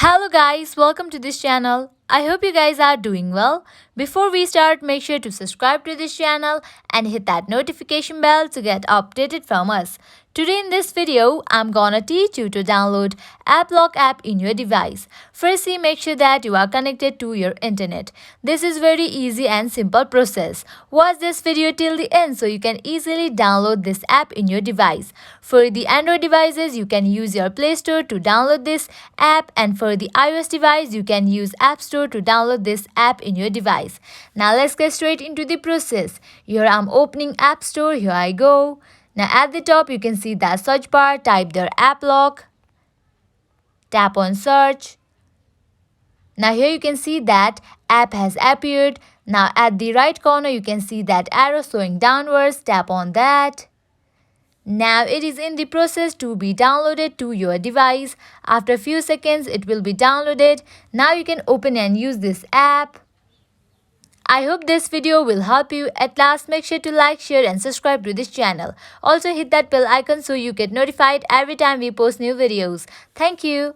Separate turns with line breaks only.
Hello guys, welcome to this channel. I hope you guys are doing well. Before we start, make sure to subscribe to this channel and hit that notification bell to get updated from us. Today in this video, I'm gonna teach you to download Applock app in your device. Firstly, make sure that you are connected to your internet. This is very easy and simple process. Watch this video till the end so you can easily download this app in your device. For the Android devices, you can use your Playstore to download this app, and for the iOS device, you can use App Store to download this app in your device. Now let's get straight into the process. Here I'm opening App Store. Here I go. Now at the top you can see that search bar, type there Applock, tap on search. Now here you can see that app has appeared. Now at the right corner you can see that arrow showing downwards, tap on that. Now it is in the process to be downloaded to your device. After a few seconds it will be downloaded. Now you can open and use this app. I hope this video will help you. At last, make sure to like, share and subscribe to this channel. Also hit that bell icon so you get notified every time we post new videos. Thank you.